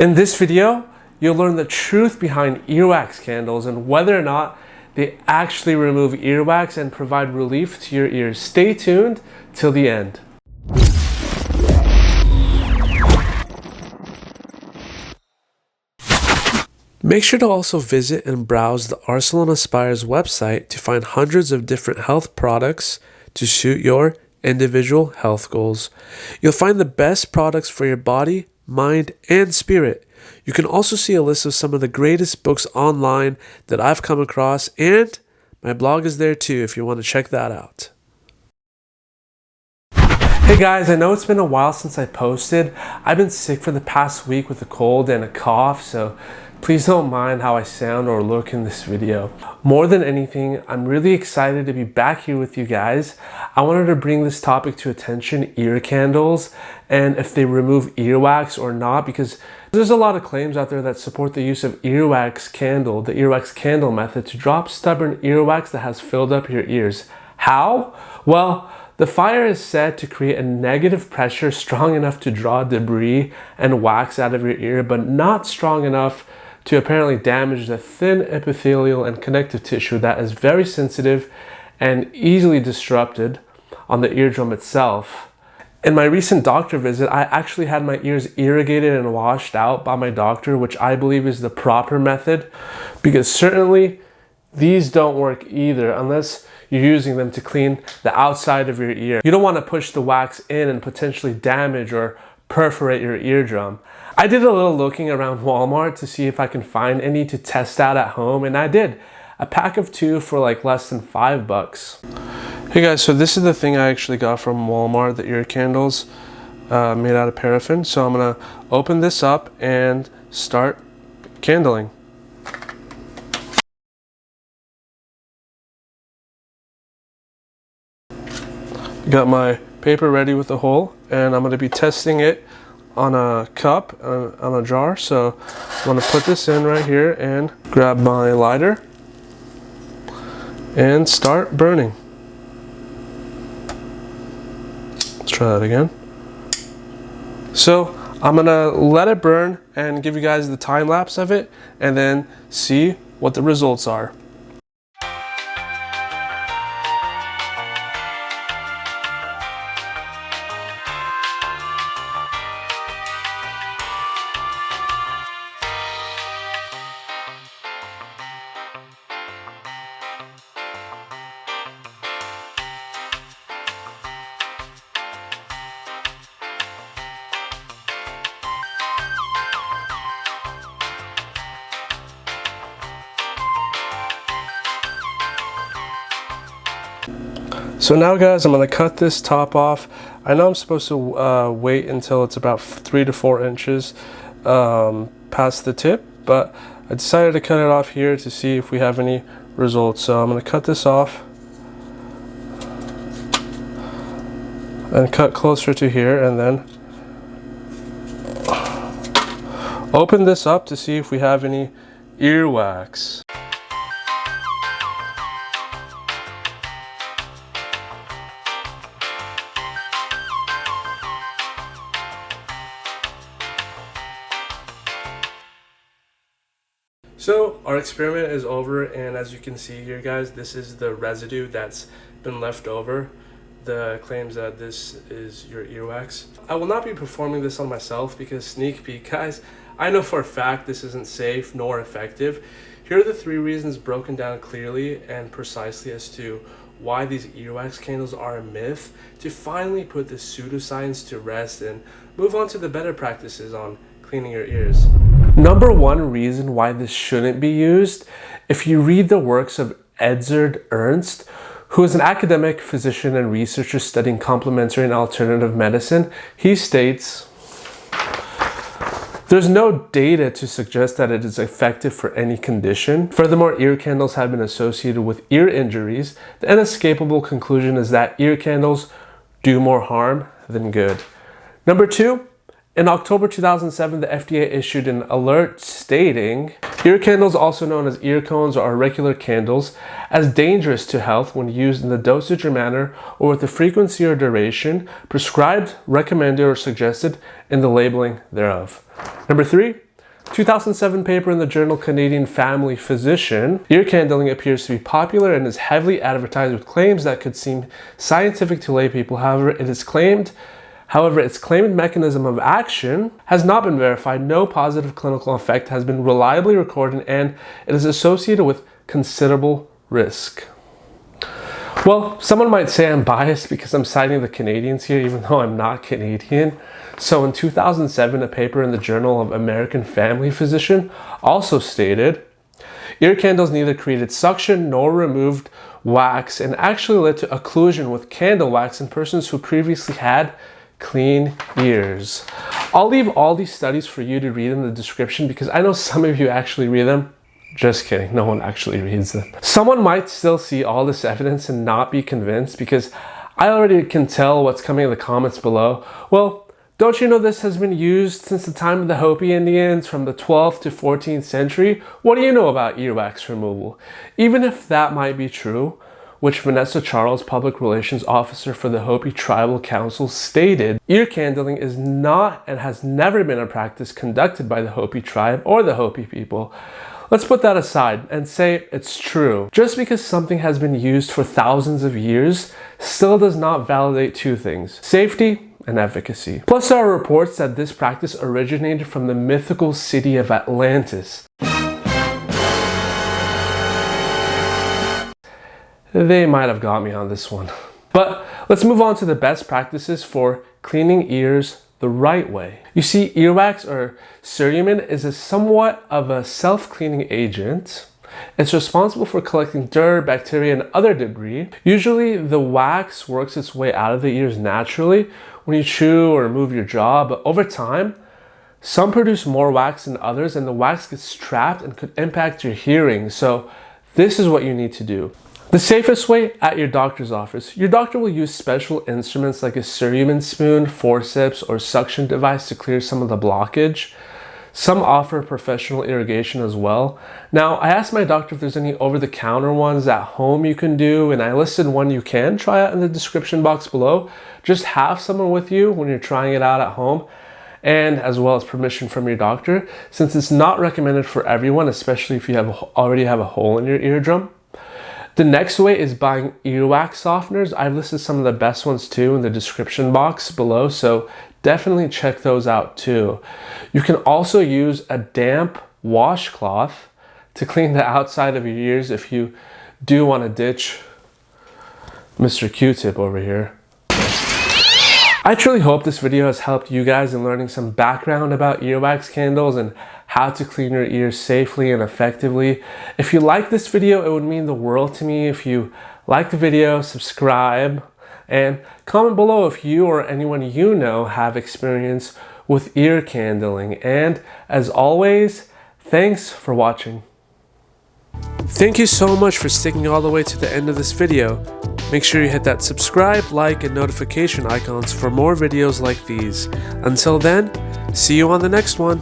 In this video, you'll learn the truth behind earwax candles and whether or not they actually remove earwax and provide relief to your ears. Stay tuned till the end. Make sure to also visit and browse the Arsenal and Aspire's website to find hundreds of different health products to suit your individual health goals. You'll find the best products for your body, mind, and spirit. You can also see a list of some of the greatest books online that I've come across, and my blog is there too if you want to check that out. Hey guys, I know it's been a while since I posted. I've been sick for the past week with a cold and a cough, so please don't mind how I sound or look in this video. More than anything, I'm really excited to be back here with you guys. I wanted to bring this topic to attention, ear candles, and if they remove earwax or not, because there's a lot of claims out there that support the use of earwax candle, the earwax candle method, to drop stubborn earwax that has filled up your ears. How? Well, the fire is said to create a negative pressure strong enough to draw debris and wax out of your ear, but not strong enough to apparently damage the thin epithelial and connective tissue that is very sensitive and easily disrupted on the eardrum itself. In my recent doctor visit, I actually had my ears irrigated and washed out by my doctor, which I believe is the proper method, because certainly these don't work either unless you're using them to clean the outside of your ear. You don't want to push the wax in and potentially damage or perforate your eardrum. I did a little looking around Walmart to see if I can find any to test out at home, and I did. A pack of 2 for like less than $5. Hey guys, so this is the thing I actually got from Walmart, the ear candles made out of paraffin. So I'm gonna open this up and start candling. Got my paper ready with the hole, and I'm gonna be testing it on a cup, on a jar. So I'm gonna put this in right here and grab my lighter and start burning. Let's try that again. So I'm gonna let it burn and give you guys the time lapse of it and then see what the results are. So now guys, I'm going to cut this top off. I know I'm supposed to wait until it's about 3 to 4 inches past the tip, but I decided to cut it off here to see if we have any results. So I'm going to cut this off and cut closer to here, and then open this up to see if we have any earwax. So our experiment is over, and as you can see here guys, this is the residue that's been left over. The claims that this is your earwax. I will not be performing this on myself because, sneak peek guys, I know for a fact this isn't safe nor effective. Here are the 3 reasons broken down clearly and precisely as to why these earwax candles are a myth, to finally put this pseudoscience to rest and move on to the better practices on cleaning your ears. Number 1 reason why this shouldn't be used, if you read the works of Edzard Ernst, who is an academic physician and researcher studying complementary and alternative medicine, he states, there's no data to suggest that it is effective for any condition. Furthermore, ear candles have been associated with ear injuries. The inescapable conclusion is that ear candles do more harm than good. Number 2, in October 2007, the FDA issued an alert stating, ear candles, also known as ear cones or regular candles, as dangerous to health when used in the dosage or manner or with the frequency or duration prescribed, recommended, or suggested in the labeling thereof. Number 3, 2007 paper in the journal Canadian Family Physician, ear candling appears to be popular and is heavily advertised with claims that could seem scientific to lay people. However, its claimed mechanism of action has not been verified. No positive clinical effect has been reliably recorded, and it is associated with considerable risk. Well, someone might say I'm biased because I'm citing the Canadians here, even though I'm not Canadian. So in 2007, a paper in the Journal of American Family Physician also stated, ear candles neither created suction nor removed wax and actually led to occlusion with candle wax in persons who previously had clean ears. I'll leave all these studies for you to read in the description because I know some of you actually read them. Just kidding, no one actually reads them. Someone might still see all this evidence and not be convinced because I already can tell what's coming in the comments below. Well, don't you know this has been used since the time of the Hopi Indians from the 12th to 14th century? What do you know about earwax removal? Even if that might be true, which Vanessa Charles, Public Relations Officer for the Hopi Tribal Council, stated, ear candling is not and has never been a practice conducted by the Hopi tribe or the Hopi people. Let's put that aside and say it's true. Just because something has been used for thousands of years still does not validate two things: safety and efficacy. Plus, there are reports that this practice originated from the mythical city of Atlantis. They might have got me on this one. But let's move on to the best practices for cleaning ears the right way. You see, earwax or cerumen is somewhat of a self-cleaning agent. It's responsible for collecting dirt, bacteria, and other debris. Usually the wax works its way out of the ears naturally when you chew or move your jaw, but over time, some produce more wax than others and the wax gets trapped and could impact your hearing. So this is what you need to do. The safest way, at your doctor's office. Your doctor will use special instruments like a cerumen spoon, forceps, or suction device to clear some of the blockage. Some offer professional irrigation as well. Now, I asked my doctor if there's any over-the-counter ones at home you can do, and I listed one you can try out in the description box below. Just have someone with you when you're trying it out at home, and as well as permission from your doctor, since it's not recommended for everyone, especially if you already have a hole in your eardrum. The next way is buying earwax softeners. I've listed some of the best ones too in the description box below, so definitely check those out too. You can also use a damp washcloth to clean the outside of your ears if you do want to ditch Mr. Q-tip over here. I truly hope this video has helped you guys in learning some background about earwax candles and how to clean your ears safely and effectively. If you like this video, it would mean the world to me if you like the video, subscribe, and comment below if you or anyone you know have experience with ear candling. And as always, thanks for watching. Thank you so much for sticking all the way to the end of this video. Make sure you hit that subscribe, like, and notification icons for more videos like these. Until then, see you on the next one.